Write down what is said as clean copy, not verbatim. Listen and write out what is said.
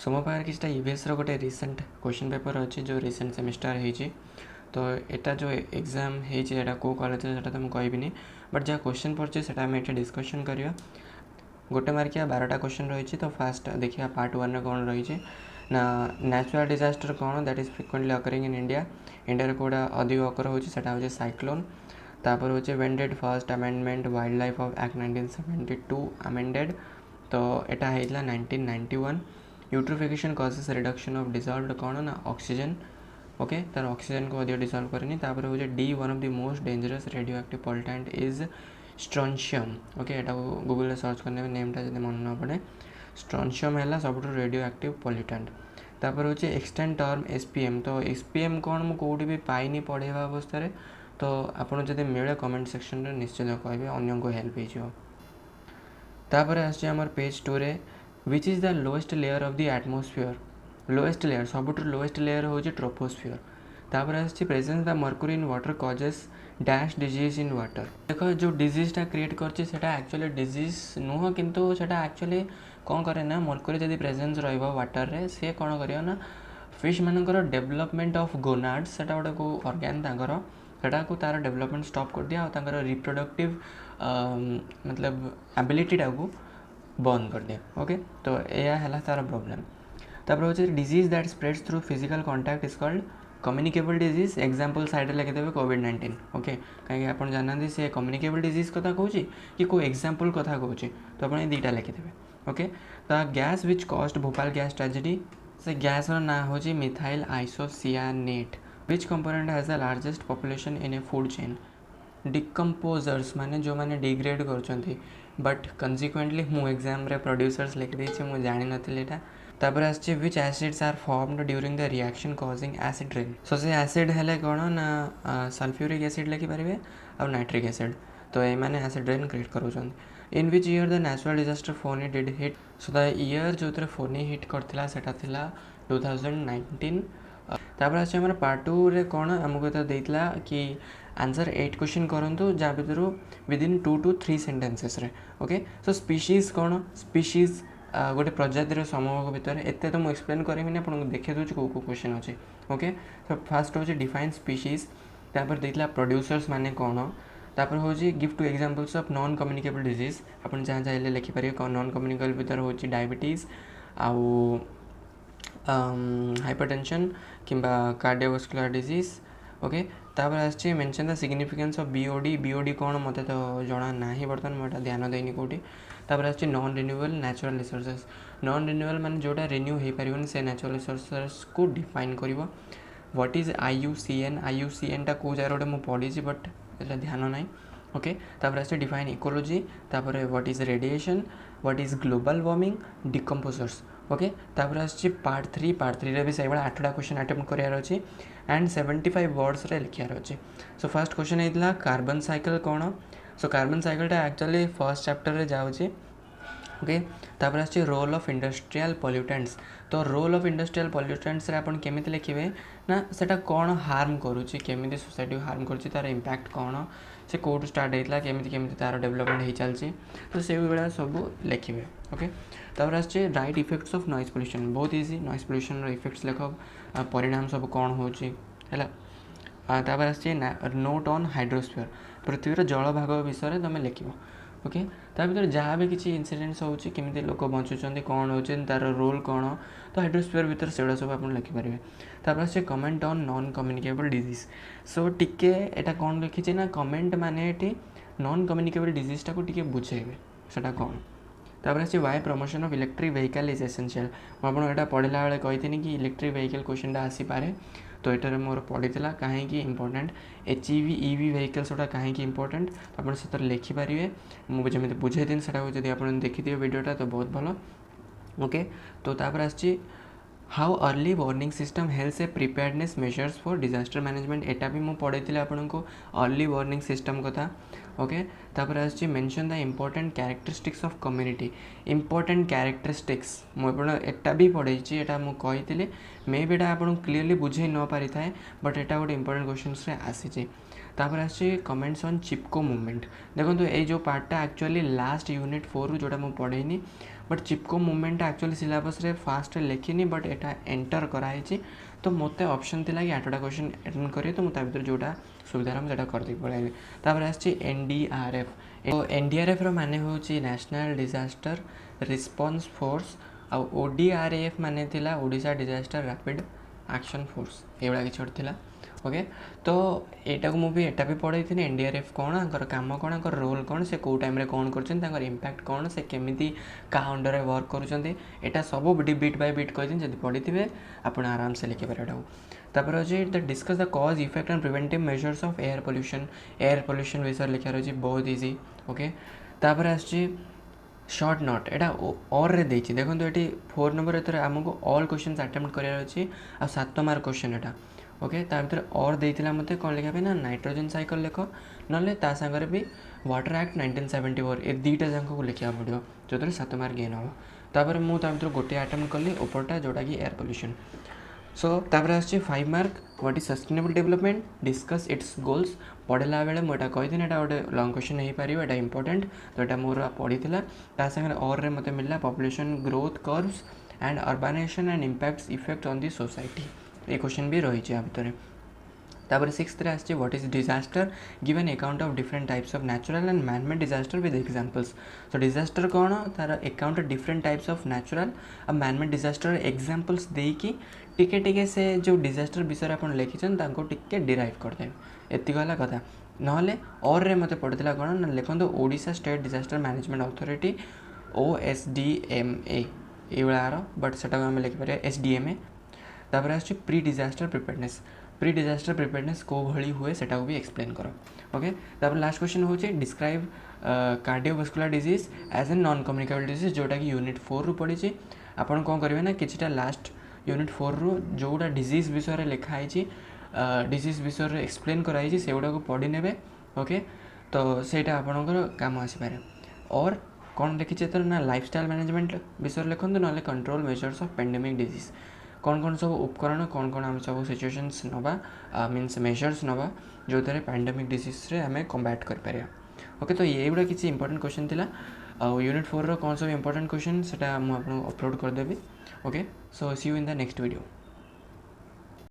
सो मो पाखे किसी ईवीएस गोटे रिसेंट क्वेश्चन पेपर अच्छी जो रिसेंट सेमिस्टर होती तो यहाँ जो एग्जाम होता कौ कॉलेज से तो कहबी बट जहाँ क्वेश्चन पड़े से आम ये डिस्कसन करवा गोटे मार्किया 12टा क्वेश्चन रही तो फास्ट देखिए पार्ट 1 कौन रही ना नेचुरल डिजास्टर कौन that is frequently occurring in India India कौटा अधिक अकर होता साइक्लोन तापर हूँ when did first amendment wild life of act 1972 amended तो यहाँ होता 1991 eutrophication causes reduction of dissolved कौन ना ऑक्सीजन ओके तार ऑक्सीजन को अधिक डिजॉल्व करेनी तापर हूँ D one of the most dangerous radio active pollutant is strontium okay यहाँ गूगल में सर्च करने नेमटा जब मन न पड़े स्ट्रॉन्शियम है सब रेडियो एक्टिव पॉल्यूटेंट तापर हूँ एक्सटेंड टर्म एसपीएम तो एसपीएम कौन मुझे कौटी भी पाइनी पढ़ेवा अवस्था तो आपड़ जब मिले कमेंट सेक्शन में निश्चित कहे अन्न को हेल्प हो तापर आमर पेज 2 रे which is the lowest layer of the atmosphere lowest layer सब लोएस्ट लेयर हूँ ट्रोपोस्फियर तापर आसी presence the mercury in water causes dash disease in water देख जो डिजीजटा क्रिएट करटा एक्चुअली डिजीज नुह किंतु सेटा एक्चुअली कौन करे ना मर्क्यूरी जब प्रेजेंस रटर रे सी कौन कर ना फिश मानकर डेवलपमेंट ऑफ गोनाड्स सेटा गोटे को ऑर्गेन तांकर सेटा को तार डेवलपमेंट स्टॉप कर दिया और रिप्रोडक्टिव मतलब एबिलिटी को बंद कर दिया ओके तो यह है तार प्रोब्लेम तापर हूँ disease that spreads through physical contact is called communicable disease example side में लिखिदेवे कोविड-19 ओके कहीं आप जानते सी कम्युनिकेबल डिजीज कथा कहूँ कि कोई एग्जांपल कथा कहूँ तो आप दुईटा लिखिदेवे okay the gas which caused Bhopal gas tragedy से गैस ना हूँ methyl isocyanate which component has the largest population in a food chain decomposers माने जो माने डिग्रेड कर बट कंसिक्वेंटली मु एग्जाम रे प्रोड्यूसर्स लिखिदेछि मु जानि नथिले एटा तापर आछि which acids are formed during the reaction causing acid rain so से एसिड हेले कोन ना सल्फ्यूरिक एसिड लिखि परिबे और नाइट्रिक एसिड तो ए माने एसिड रेन क्रिएट करूछन in which year the natural disaster Fani did hit so the year जो तरे फोनी हिट करथिला सेटा थिला 2019 तापर आछि हमर पार्ट 2 रे कोन हमको तो देइतला कि आंसर 8 क्वेश्चन करंतु जा भीतर विदिन 2 to 3 सेंटेंसेस रे ओके सो स्पीशीज कौन स्पीशीज गोटे प्रजातिर समूह भितर एत तो मुझे एक्सप्लेन करें आपको देखे दूसरी कौ क्वेश्चन अच्छे ओके सो फास्ट हूँ डिफाइन स्पीशीज तापर देता प्रोड्यूसर्स माने कौन तापर हूँ give to examples of non communicable disease आप जहाँ चाहिए लिखिपारे नॉन कम्युनिकेबल भितर हूँ डायबिटीज आउ हाइपरटेंशन किंबा कार्डियोवास्कुलर डिजीज ओके तापर आछि mention the significance of BOD कौन मत तो जना ना बर्तमान मुझे ध्यान देनी कौटी तापर आछि non renewable natural resources non renewable माने जोटा रिन्यू हो पारे से नेचुरल रिसोर्सेस को डिफाइन कर व्हाट इज आईयूसीएन टा कौ जगह गोटे मुझे पढ़ी बट ये ध्यान ना ओके तापर आछि डिफाइन इकोलॉजी तापर what is radiation what is global warming decomposers okay तापर आछि पार्ट 3 रे भी से 8टा क्वेश्चन अटेम्प्ट करार अच्छी एंड 75 वर्ड्स रे लिखार अच्छे सो फर्स्ट क्वेश्चन होता कार्बन साइकिल कौन सो कार्बन साइकिलटा एक्चुअली फर्स्ट चैप्टर रे जाउछि ओके तापर आछि रोल ऑफ इंडस्ट्रियल पॉल्यूटेंट्स तो रोल ऑफ इंडस्ट्रियल पॉल्यूटेंट्स रे आपण केमिति लिखिबे ना सेटा कौन हार्म करूछि केमिति सोसाइटी हार्म करूछि तार इंपैक्ट कौन से कोड स्टार्ट होता केमिति केमिति तार डेवलपमेंट हो चलछि तो से भाया सब लिखिबे ओके तापर आछि right effects of noise pollution बहुत इजी नॉइज पोल्यूशन रो इफेक्ट्स लिख परिणाम सब कौन होछि हैला तापर आछि नोट ऑन हाइड्रोस्फीयर पृथ्वीर जल भाग विषय तुम लिख ओके ता भीतर जहाँ भी किसी इनसीडेंट्स होची केमिति लोक बंचुचंदी कौन होची तार रोल कौन तो हाइड्रोस्फीयर भीतर सेगुड़ा सब आप लिखिपारे तापर से comment on non communicable disease so टिके एटा कौन लिखी ना कमेंट माने एटी नॉन कम्युनिकेबल डिजीजटा को टिके बुझेबे सेटा कौन तापर आछि why promotion of electric vehicle is essential मुझे यहाँ पढ़ला बेले कही कि इलेक्ट्रिक व्हीकल क्वेश्चन आसीपे तो यहाँ मोर पड़ी कहीं इंपोर्टेंट एचईवी ईवी व्हीकल्स गुटा कहीं इंपोर्टेंट तो आप से लिखिपारे मुझे बुझे दिन से जब आप देखिए वीडियोटा तो बहुत भल ओके तो तापर आछि how early warning system helps A preparedness measures for disaster management एटा भी मुझे पढ़ी आपको अर्ली वार्निंग सिस्टम कथा ओके तापर आछि mention the important characteristics of community important characteristics मुझे भी पढ़ी एटा मुझे कही मे बी आपको क्लीयरली बुझे न पारि थाए बट एटा गोटे इंपोर्टेंट क्वेश्चन आसी तापर आछि कमेंट्स ऑन चिपको मूवमेंट देखो ये जो पार्टा एक्चुअली लास्ट यूनिट 4 जोटा मुझे पढ़ेनी but Chipko movement actually syllabus रे फास्ट लिखिनी बट एटा एंटर कराई तो मत ऑप्शन थिला कि 8टा क्वेश्चन अटेंड करिए तो मुझे भर जोटा सुविधा मुझे करदे पड़े तापर आसी एनडीआरएफ तो एनडीआरएफ रो माने होची नेशनल डिजास्टर रिस्पांस फोर्स आ ओडीआरएफ माने थिला Odisha disaster rapid action force एवढा किसी थिला ओके तो यहाँ को मुझे एटा भी पढ़ाई थी एनडीआरएफ कौन आंकर काम कौन आंकर रोल कौन से कौ टाइम रे कौन कर इम्पैक्ट कौन से केमी क्या अंडर वर्क करुँचा सब बिट बाय बिट कही जब पढ़ी थे आप आराम से लिखिपारे एटा तापर अच्छे the discuss the cause effect and preventive measures of air pollution विषय लिखार अच्छे बहुत इजी ओके तापर आसची शॉर्ट नोट एटा और रे देछि देखो ये 4 नंबर एथरे आमको ऑल क्वेश्चन अटेम्प्ट करार अच्छी आ 7 मार्क क्वेश्चन एटा ओके ता भीतर और देइथिला मते कौन लिखा ना नाइट्रोजन साइकिल लिख ना ता सागर भी वाटर एक्ट 1974 ए दुईटा जाक को लिखा पड़ो जो 7 मार्क गेन हम तापर मुझे भर गोटे अटेम्प्ट कली उपरटा जोटा कि एयर पोल्यूशन सो तापर आसछि 5 mark what is sustainable development discuss it's goals पढ़ला बेले मुझे कही एटा गोटे लॉन्ग क्वेश्चन हो पार एटा इंपोर्टेंट तो यहाँ मोर पढ़ी ता सागर और रे मते मिलला population growth curves and urbanisation and impacts effect on the society ये क्वेश्चन भी रही है भितर तापर 6th आसछि what is disaster give an account of different types of natural and manmade disaster with examples so disaster कौन तार account different types of natural और मैनमेड डिजास्टर एग्जांपल्स देकी टिके टिके से जो डिजास्टर विषय आप लिखिछन तांको टिके डिराइव करदे एति गला कथा नहले और रे मते पड़थिला कोन ना लिखंदो Odisha state disaster management authority OSDMA एवळार बट सेटा हम लिखि पारे SDMA तापर आसछि प्री डिजास्टर प्रिपेयरनेस को भली हुए सेटा को भी एक्सप्लेन करो ओके तापर लास्ट क्वेश्चन होचे describe cardiovascular disease as an non communicable disease जोटा कि यूनिट 4 रु पड़ी आपन कोन करिवे ना किछटा लास्ट यूनिट 4 रु जोटा डिजीज विषय रे लिखा है डिजीज विषय रे एक्सप्लेन कराई से गुड़ा को पढ़ी नेबे ओके तो सेटा आपनकर काम आसी पारे और कौन लिखी तो ना लाइफस्टाइल मैनेजमेंट विषय लिखते ना control measures of pandemic disease कौन सब उपकरण कौन आम सब सिचुएशंस नवा मीन्स मेजर्स नवा जो थे पेंडेमिक डिजीज रे आम कम्बैट कर ओके तो ये गुड़ा किसी इंपोर्टेंट क्वेश्चन थिला यूनिट 4 रो कौन सब इंपोर्टेंट क्वेश्चन सेटा मुझे अपलोड करदेवी okay so see you in the next video.